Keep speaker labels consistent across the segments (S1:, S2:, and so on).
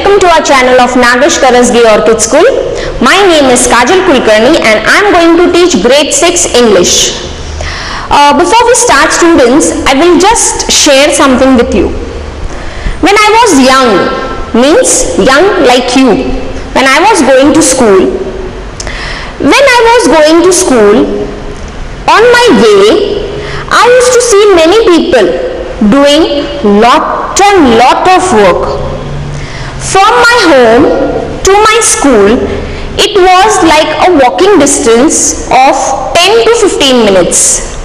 S1: welcome to our channel of Nagesh Karasgi Orchid School. My name is Kajal Kulkarni and I am going to teach grade 6 English. Before we start, students, I will just share something with you. When I was young, means young like you, when I was going to school, on my way, I used to see many people doing lot of work. From my home to my school, it was like a walking distance of 10 to 15 minutes.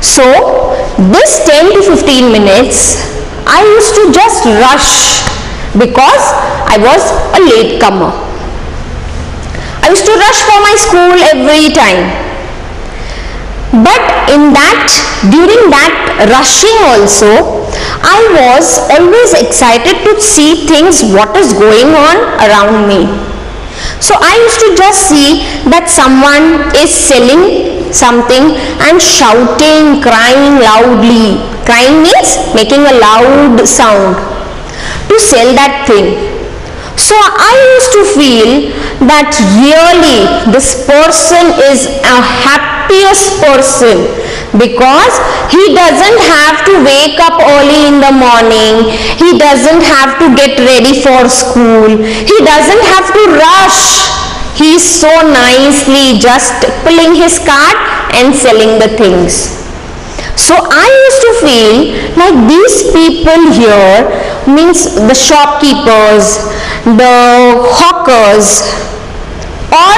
S1: So, this 10 to 15 minutes, I used to just rush because I was a latecomer. I used to rush for my school every time. But during that rushing also, I was always excited to see things, what is going on around me. So I used to just see that someone is selling something and shouting, crying loudly. Crying means making a loud sound to sell that thing. So I used to feel that really this person is a happiest person because he doesn't have to wake up early in the morning, he doesn't have to get ready for school, he doesn't have to rush. He is so nicely just pulling his cart and selling the things. So I used to feel like these people here, means the shopkeepers, the hawkers, or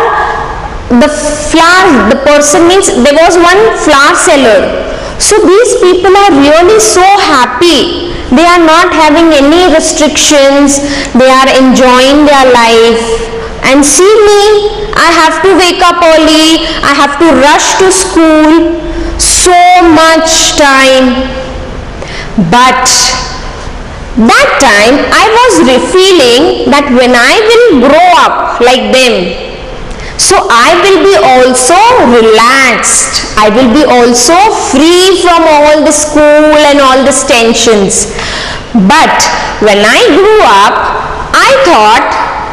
S1: the person, means there was one flower seller. So these people are really so happy. They are not having any restrictions. They are enjoying their life. And see me, I have to wake up early. I have to rush to school. So much time. But that time I was feeling that when I will grow up like them, so I will be also relaxed. I will be also free from all the school and all the tensions. But when I grew up, I thought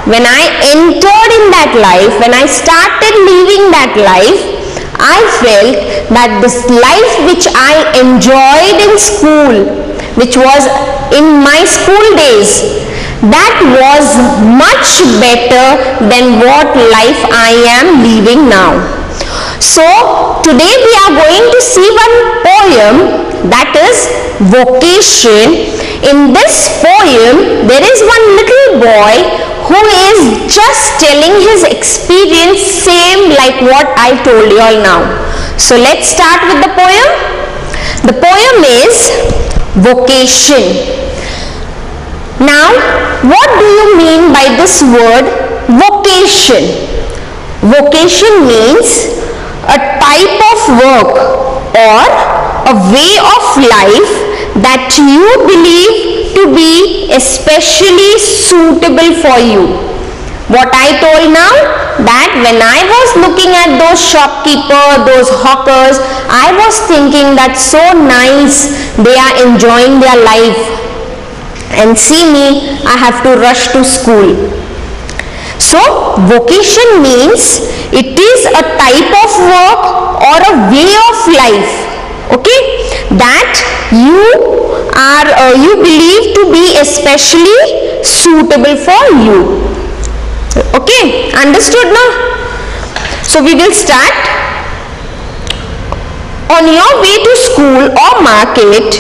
S1: when I entered in that life, when I started living that life, I felt that this life which I enjoyed in school, which was in my school days, that was much better than what life I am living now. So today we are going to see one poem, that is Vocation. In this poem there is one little boy who is just telling his experience same like what I told you all now. So let's start with the poem. The poem is Vocation. Now, what do you mean by this word vocation? Vocation means a type of work or a way of life that you believe to be especially suitable for you. What I told now, that when I was looking at those shopkeepers, those hawkers, I was thinking that so nice, they are enjoying their life. And see me, I have to rush to school. So vocation means it is a type of work or a way of life, okay, that you believe to be especially suitable for you. Okay, understood now? So we will start. On your way to school or market,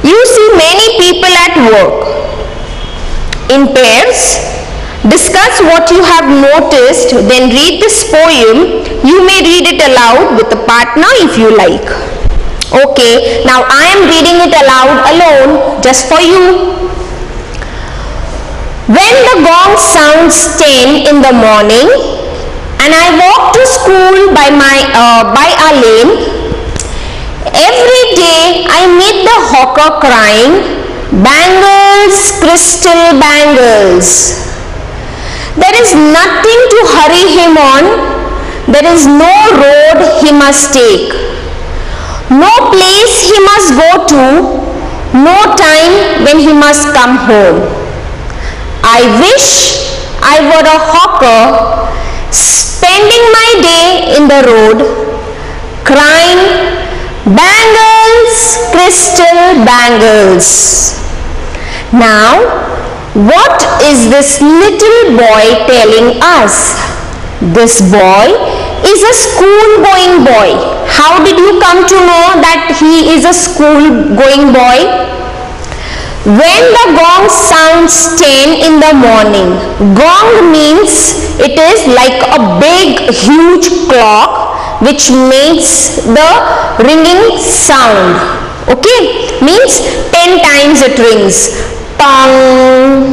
S1: you see many people at work. In pairs, discuss what you have noticed, then read this poem. You may read it aloud with a partner if you like. Okay, now I am reading it aloud alone just for you. When the gong sounds 10 in the morning and I walk to school by our lane, every day I meet the hawker crying, "Bangles, crystal bangles." There is nothing to hurry him on. There is no road he must take, no place he must go to, no time when he must come home. I wish I were a hawker, spending my day in the road, crying, bangles, crystal bangles. Now, what is this little boy telling us? This boy is a school-going boy. How did you come to know that he is a school-going boy? When the gong sounds 10 in the morning, gong means it is like a big huge clock which makes the ringing sound. Okay, means 10 times it rings. Tong,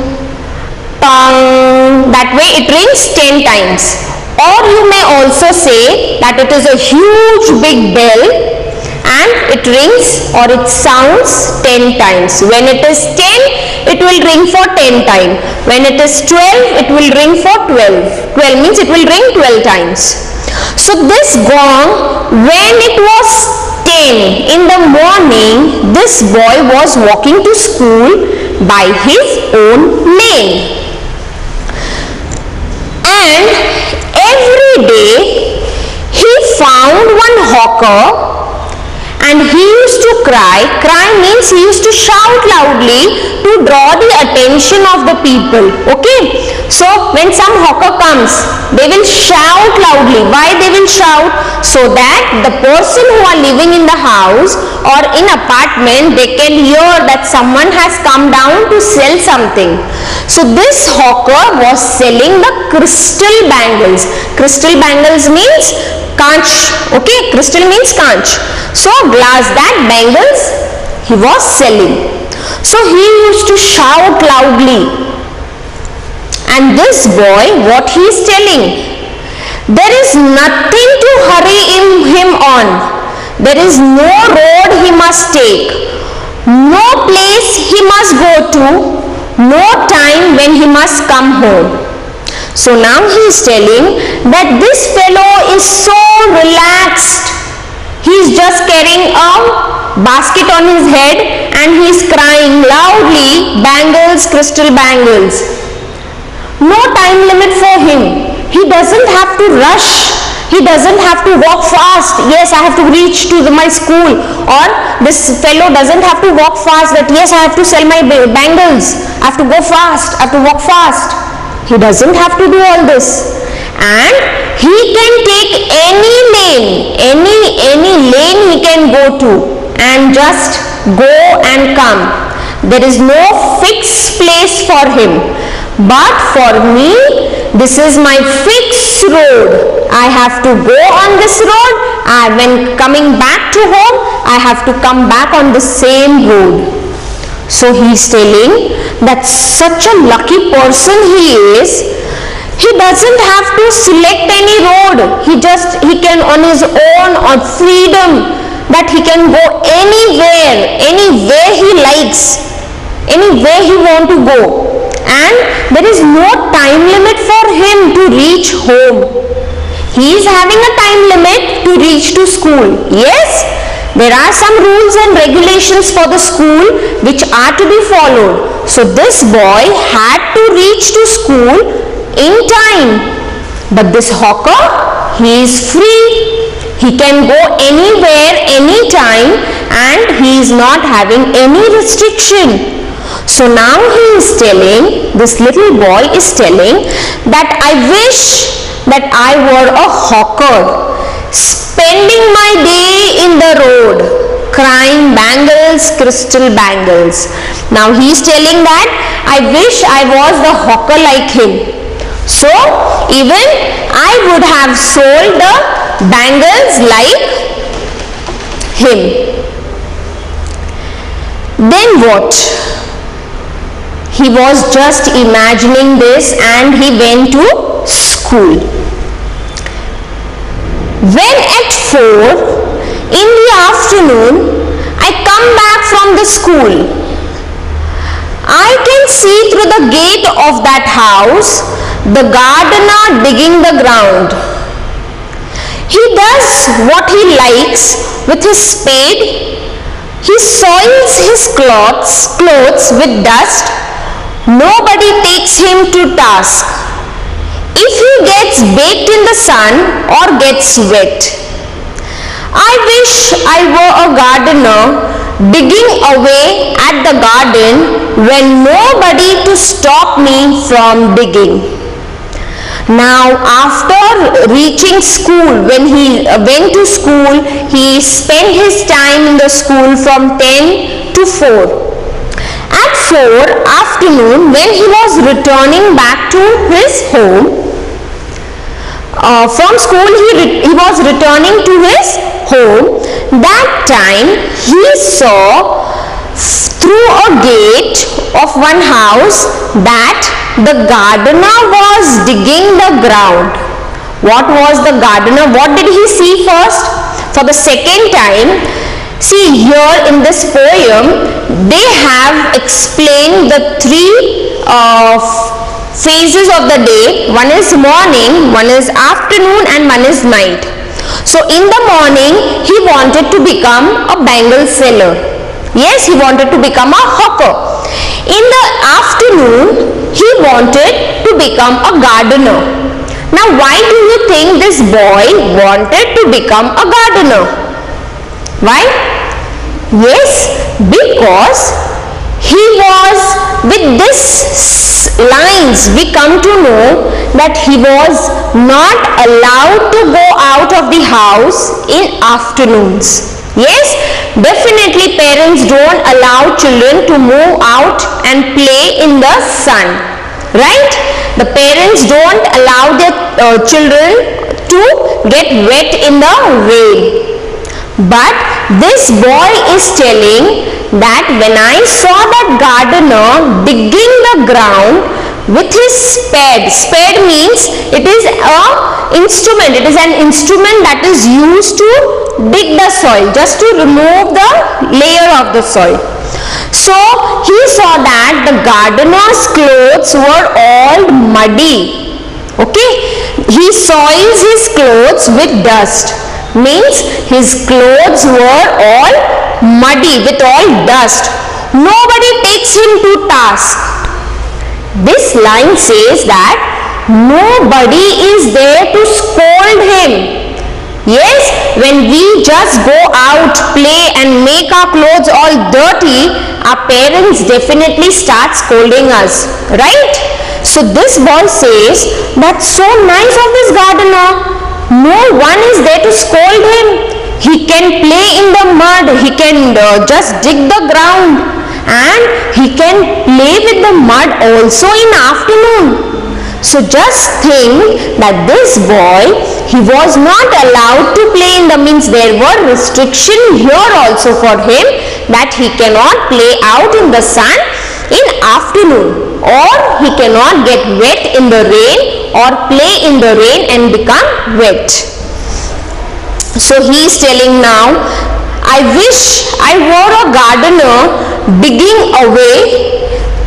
S1: tong, that way it rings 10 times. Or you may also say that it is a huge big bell and it rings or it sounds 10 times. When it is 10, it will ring for 10 times. When it is 12, it will ring for 12. 12 means it will ring 12 times. So this gong, when it was 10 in the morning, this boy was walking to school by his own lane. And every day he found one hawker and he used to cry. Cry means he used to shout loudly to draw the attention of the people. Okay, so when some hawker comes, they will shout loudly. Why they will shout? So that the person who are living in the house or in apartment, they can hear that someone has come down to sell something. So this hawker was selling the crystal bangles. Crystal bangles means kanch. Okay, crystal means kanch. So glass, that bangles he was selling. So he used to shout loudly. And this boy, what he is telling? There is nothing to hurry him on. There is no road he must take, no place he must go to, no time when he must come home. So now he is telling that this fellow is so relaxed. He is just carrying a basket on his head and he is crying loudly, bangles, crystal bangles. No time limit for him. He doesn't have to rush. He doesn't have to walk fast. Yes, I have to reach to my school. Or this fellow doesn't have to walk fast that yes, I have to sell my bangles. I have to go fast. I have to walk fast. He doesn't have to do all this. And he can take any lane, any lane he can go to and just go and come. There is no fixed place for him. But for me, this is my fixed road. I have to go on this road, and when coming back to home, I have to come back on the same road. So he is telling that such a lucky person he is. He doesn't have to select any road. He can on his own, on freedom, that he can go anywhere he likes, anywhere he want to go. And there is no time limit for him to reach home. He is having a time limit to reach to school. Yes, there are some rules and regulations for the school which are to be followed. So this boy had to reach to school in time. But this hawker, he is free. He can go anywhere, anytime, and he is not having any restriction. So now he is telling, this little boy is telling that I wish that I were a hawker, spending my day in the road, crying bangles, crystal bangles. Now he is telling that I wish I was the hawker like him. So even I would have sold the bangles like him. Then what? He was just imagining this and he went to school. When at 4 in the afternoon I come back from the school, I can see through the gate of that house the gardener digging the ground. He does what he likes with his spade. He soils his clothes with dust. nobody takes him to task. If he gets baked in the sun or gets wet. I wish I were a gardener digging away at the garden when nobody to stop me from digging. Now after reaching school, when he went to school, he spent his time in the school from 10 to 4. At 4 afternoon, when he was returning back to his home, from school he was returning to his home. That time he saw through a gate of one house that the gardener was digging the ground. What was the gardener? What did he see first? For the second time, see here in this poem, they have explained the three phases of the day. One is morning, one is afternoon, and one is night. So in the morning, he wanted to become a bangle seller. Yes, he wanted to become a hawker. In the afternoon, he wanted to become a gardener. Now, why do you think this boy wanted to become a gardener? Why? Yes, because he was, with these lines, we come to know that he was not allowed to go out of the house in afternoons. Yes, definitely parents don't allow children to move out and play in the sun, right? The parents don't allow their children to get wet in the rain. But this boy is telling that when I saw that gardener digging the ground with his spade means it is an instrument, it is an instrument that is used to dig the soil, just to remove the layer of the soil. So he saw that the gardener's clothes were all muddy. Okay, he soils his clothes with dust, means his clothes were all muddy with all dust. Nobody takes him to task. This line says that nobody is there to scold him. Yes, when we just go out, play and make our clothes all dirty, our parents definitely start scolding us, right? So this boy says, that's so nice of this gardener. No one is there to scold him. He can play in the mud, he can just dig the ground, and he can play with the mud also in afternoon. So just think that this boy, he was not allowed to play in the, means there were restrictions here also for him that he cannot play out in the sun in afternoon, or he cannot get wet in the rain or play in the rain and become wet. So he is telling now, I wish I were a gardener digging away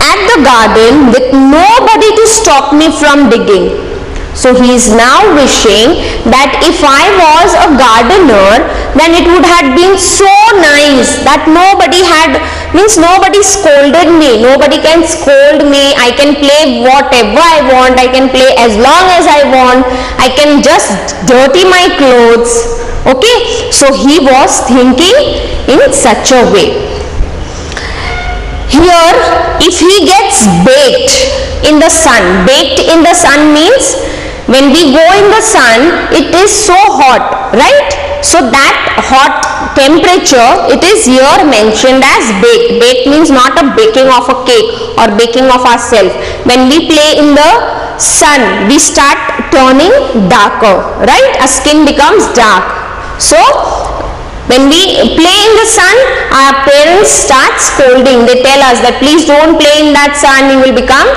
S1: at the garden with nobody to stop me from digging. So he is now wishing that if I was a gardener, then it would have been so nice that nobody scolded me. Nobody can scold me. I can play whatever I want. I can play as long as I want. I can just dirty my clothes. Okay, so he was thinking in such a way. Here, if he gets baked in the sun means when we go in the sun, it is so hot, right? So that hot temperature, it is here mentioned as baked. Baked means not a baking of a cake or baking of ourselves. When we play in the sun, we start turning darker, right? Our skin becomes dark. So when we play in the sun, our parents start scolding. They tell us that please don't play in that sun, you will become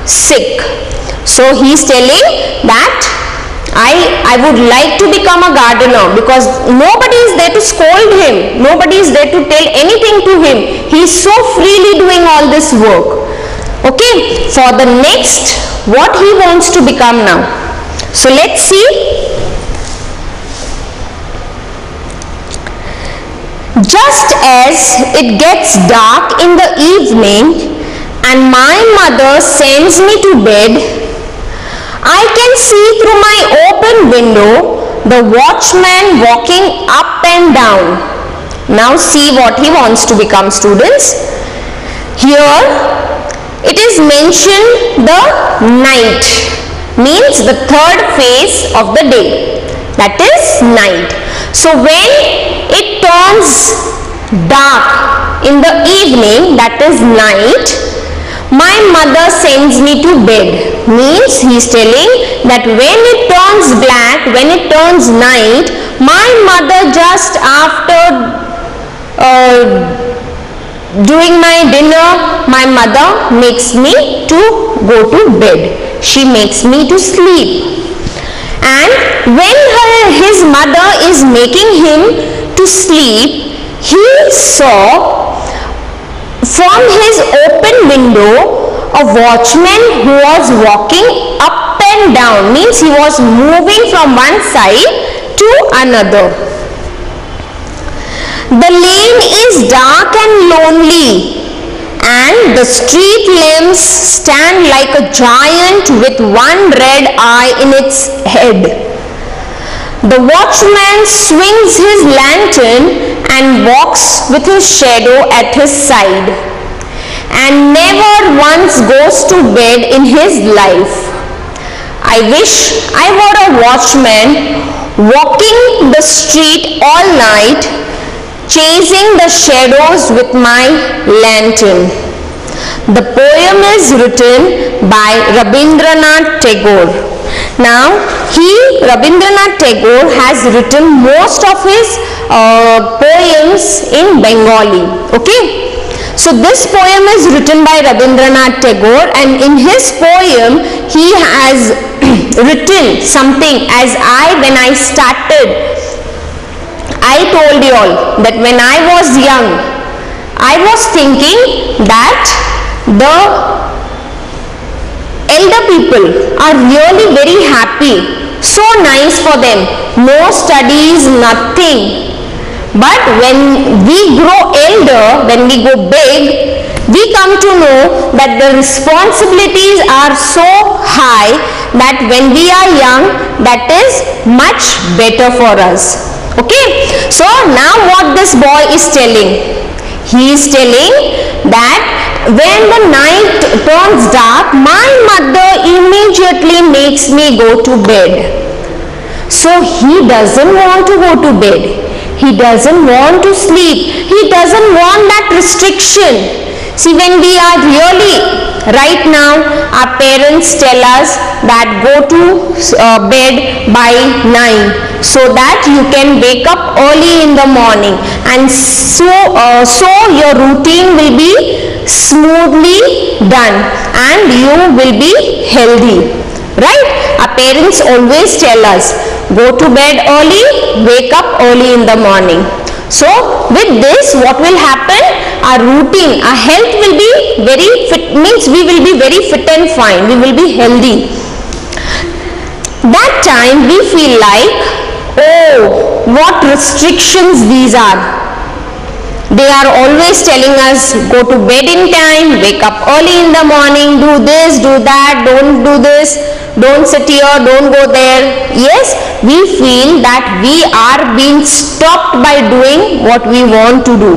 S1: sick. So he is telling that I would like to become a gardener because nobody is there to scold him. Nobody is there to tell anything to him. He is so freely doing all this work. Okay, for the next, what he wants to become now. So let's see. Just as it gets dark in the evening and my mother sends me to bed, I can see through my open window the watchman walking up and down. Now see what he wants to become, students. Here it is mentioned the night, means the third phase of the day, that is night. So when it turns dark in the evening, that is night, my mother sends me to bed, means he is telling that when it turns black, when it turns night, my mother just after doing my dinner, my mother makes me to go to bed. She makes me to sleep. And when his mother is making him to sleep, he saw from his open window a watchman who was walking up and down, means he was moving from one side to another. The lane is dark and lonely, and the street lamps stand like a giant with one red eye in its head. The watchman swings his lantern and walks with his shadow at his side, and never once goes to bed in his life. I wish I were a watchman walking the street all night, chasing the shadows with my lantern. The poem is written by Rabindranath Tagore. Now, Rabindranath Tagore has written most of his poems in Bengali. Okay? So, this poem is written by Rabindranath Tagore, and in his poem, he has written something as when I started, I told you all that when I was young, I was thinking that the elder people are really very happy, so nice for them, no studies, nothing. But when we grow elder, when we go big, we come to know that the responsibilities are so high that when we are young, that is much better for us. Okay, so now what this boy is telling? He is telling that when the night turns dark, my mother immediately makes me go to bed. So he doesn't want to go to bed. He doesn't want to sleep. He doesn't want that restriction. See, when we are really, right now, our parents tell us that go to bed by 9 so that you can wake up early in the morning, and so your routine will be smoothly done and you will be healthy. Right? Our parents always tell us, go to bed early, wake up early in the morning. So with this, what will happen? Our routine, our health will be very fit, means we will be very fit and fine, we will be healthy. That time we feel like, oh, what restrictions these are. They are always telling us, go to bed in time, wake up early in the morning, do this, do that, don't do this, don't sit here, don't go there. Yes, we feel that we are being stopped by doing what we want to do.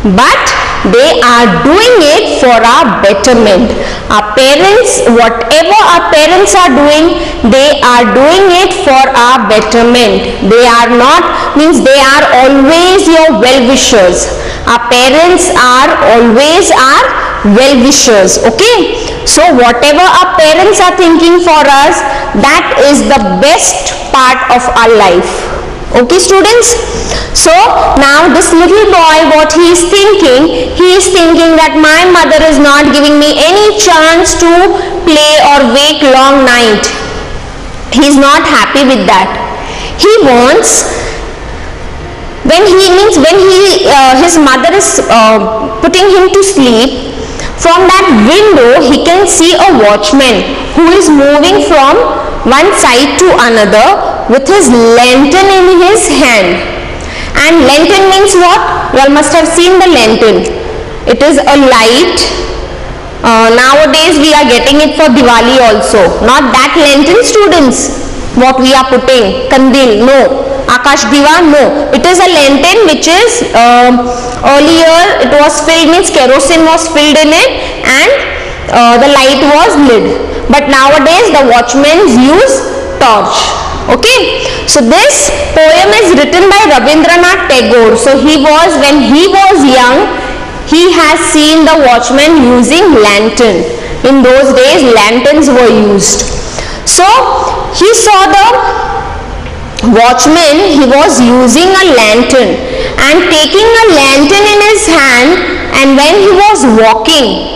S1: But they are doing it for our betterment. Our parents, whatever our parents are doing, they are doing it for our betterment. They are not, means they are always your well-wishers. Our parents are always our well-wishers. Okay? So whatever our parents are thinking for us, that is the best part of our life. Okay, students? So now this little boy, what he is thinking that my mother is not giving me any chance to play or wake long night. He is not happy with that. He wants, his mother is putting him to sleep, from that window he can see a watchman who is moving from one side to another with his lantern in his hand. And lantern means what? You all must have seen the lantern. It is a light Nowadays we are getting it for Diwali also. Not that lantern, students, what we are putting, kandil, no. Akash Diva, no. It is a lantern which is earlier it was filled, means kerosene was filled in it, and the light was lit. But nowadays the watchmen use torch. Okay. So this poem is written by Rabindranath Tagore. So when he was young, he has seen the watchman using lantern. In those days lanterns were used. So he saw the watchman, he was using a lantern and taking a lantern in his hand, and when he was walking,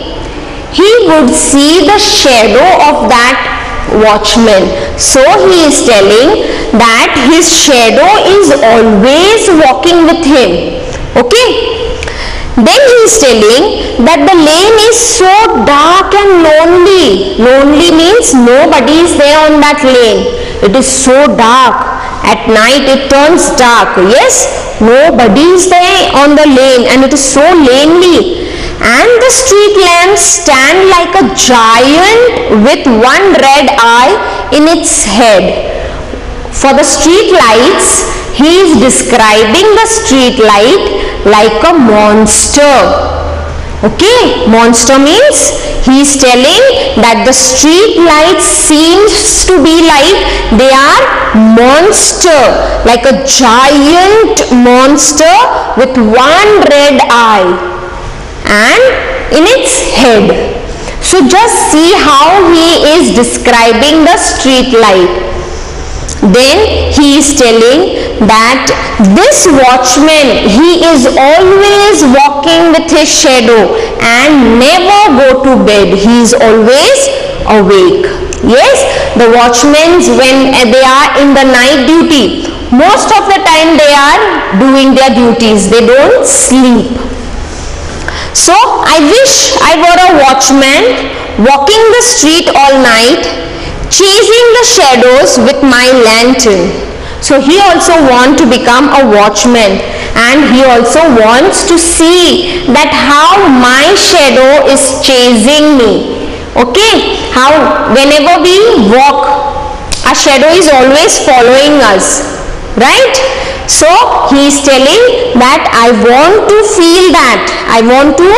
S1: he would see the shadow of that watchman. So he is telling that his shadow is always walking with him. Okay. Then he is telling that the lane is so dark and lonely. Lonely means nobody is there on that lane. It is so dark. At night it turns dark. Yes, nobody is there on the lane and it is so lonely. And the street lamps stand like a giant with one red eye in its head. For the street lights, he is describing the street light like a monster. Okay, monster means he is telling that the street lights seems to be like they are monster, like a giant monster with one red eye and in its head. So just see how he is describing the street light. Then he is telling that this watchman, he is always walking with his shadow and never go to bed. He is always awake. Yes, the watchmen, when they are in the night duty, most of the time they are doing their duties. They don't sleep. So I wish I were a watchman walking the street all night, chasing the shadows with my lantern. So he also wants to become a watchman, and he also wants to see that how my shadow is chasing me. Okay, how whenever we walk, our shadow is always following us, right? So he is telling that I want to feel that. I want to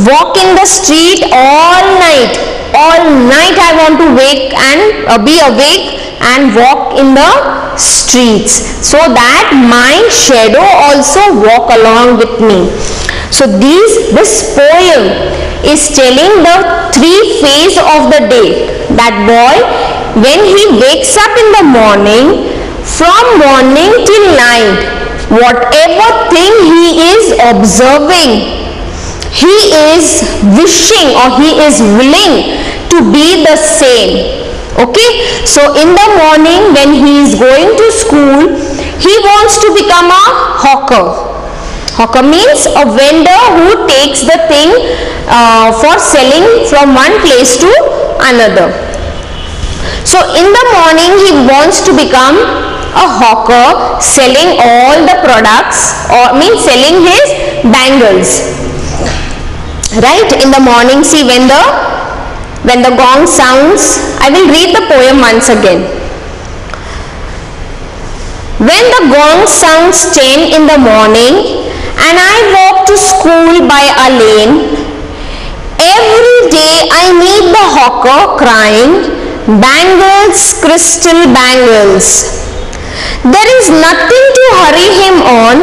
S1: walk in the street all night. All night I want to wake and be awake and walk in the streets, so that my shadow also walk along with me. So this poem is telling the three phases of the day. That boy, when he wakes up in the morning, from morning till night, whatever thing he is observing, he is wishing or he is willing to be the same. Okay, so in the morning when he is going to school, he wants to become a hawker. Hawker means a vendor who takes the thing for selling from one place to another. So in the morning he wants to become a hawker, selling all the products, or means selling his bangles. Right, in the morning, see when the gong sounds, I will read the poem once again. When the gong sounds 10 in the morning and I walk to school by a lane, every day I meet the hawker crying, bangles, crystal bangles. There is nothing to hurry him on.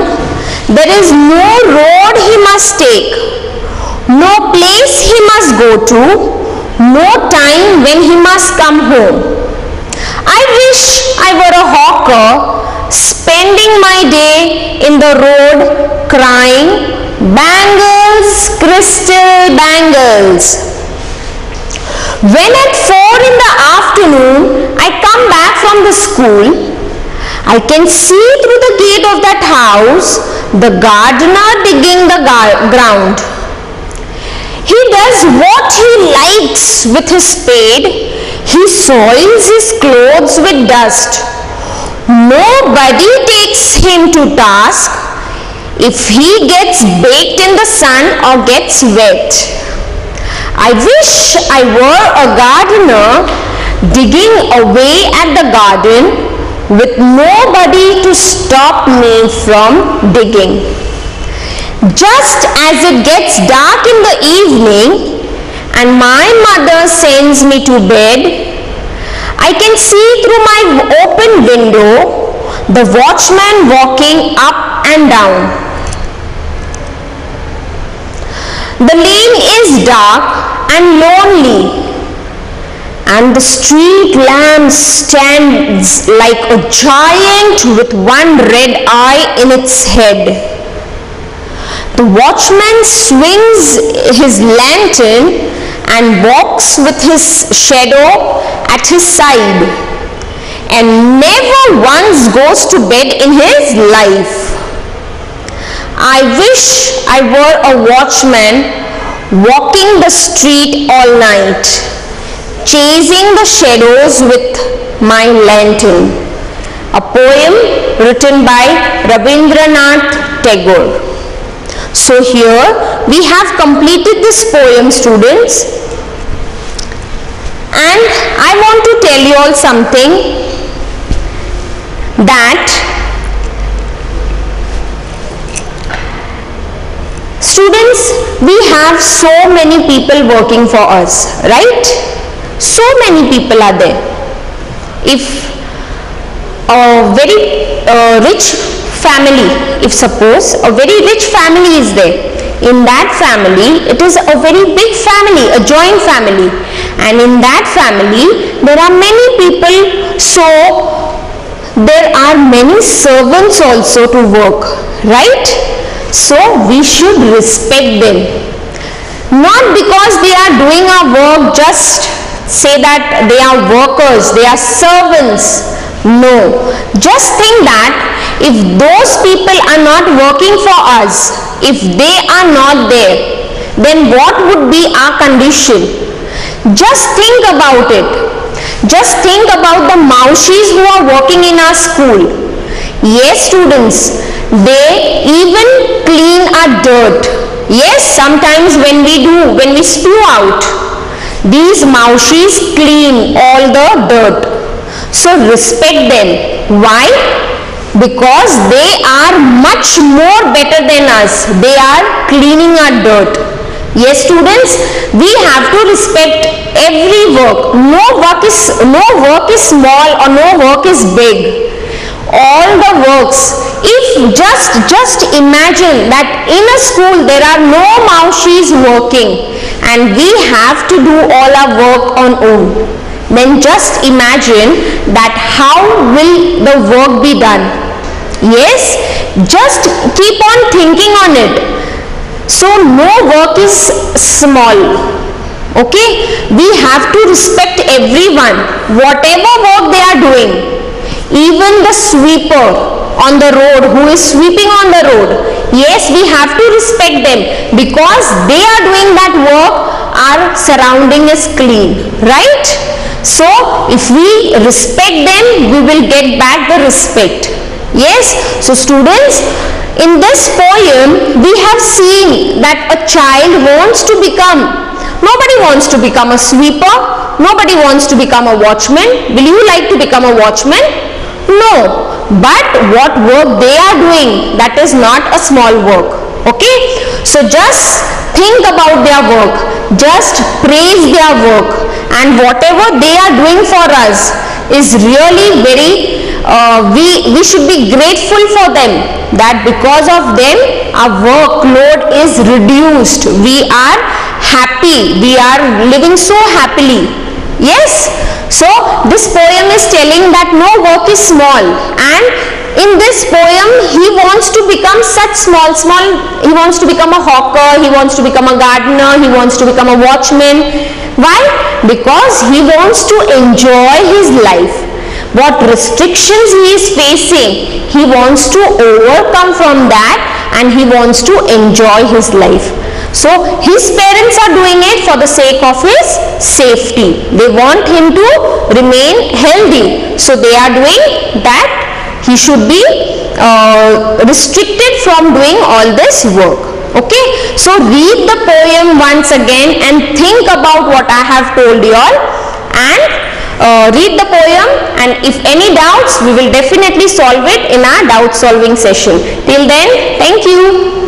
S1: There is no road he must take, no place he must go to, no time when he must come home. I wish I were a hawker, spending my day in the road crying, bangles, crystal bangles. When at 4 in the afternoon I come back from the school, I can see through the gate of that house the gardener digging the ground. He does what he likes with his spade. He soils his clothes with dust. Nobody takes him to task if he gets baked in the sun or gets wet. I wish I were a gardener digging away at the garden with nobody to stop me from digging. Just as it gets dark in the evening and my mother sends me to bed, I can see through my open window the watchman walking up and down. The lane is dark and lonely, and the street lamp stands like a giant with one red eye in its head. The watchman swings his lantern and walks with his shadow at his side, and never once goes to bed in his life. I wish I were a watchman walking the street all night, chasing the shadows with my lantern. A poem written by Rabindranath Tagore. So here we have completed this poem, students, and I want to tell you all something, that students, we have so many people working for us, right? So many people are there. If a very rich family, if suppose a very rich family is there, in that family it is a very big family, a joint family, and in that family there are many people, so there are many servants also to work, right? So we should respect them, not because they are doing our work, just say that they are workers, they are servants. No, just think that if those people are not working for us, if they are not there, then what would be our condition? Just think about it. Just think about the Maushis who are working in our school. Yes, students, they even clean our dirt. Yes, sometimes when we spew out, these Maushis clean all the dirt. So respect them. Why? Because they are much more better than us. They are cleaning our dirt. Yes, students, we have to respect every work. No work is small or no work is big. All the works. If just imagine that in a school there are no Maushis working and we have to do all our work on own, then just imagine that how will the work be done. Yes, just keep on thinking on it. So no work is small. Okay, we have to respect everyone, whatever work they are doing. Even the sweeper on the road who is sweeping on the road, yes, we have to respect them because they are doing that work, our surrounding is clean, right? So if we respect them, we will get back the respect. Yes, so students, in this poem we have seen that a child wants to become, nobody wants to become a sweeper, nobody wants to become a watchman. Will you like to become a watchman? No, but what work they are doing, that is not a small work. Okay, so just think about their work, just praise their work, and whatever they are doing for us is really very we should be grateful for them, that because of them our workload is reduced, we are happy, we are living so happily. Yes, so this poem is telling that no work is small, and in this poem he wants to become such small, he wants to become a hawker, he wants to become a gardener, he wants to become a watchman. Why? Because he wants to enjoy his life. What restrictions he is facing, he wants to overcome from that and he wants to enjoy his life. So his parents are doing it for the sake of his safety. They want him to remain healthy. So they are doing that. He should be restricted from doing all this work. Okay, so read the poem once again and think about what I have told you all, and read the poem, and if any doubts we will definitely solve it in our doubt solving session. Till then, thank you.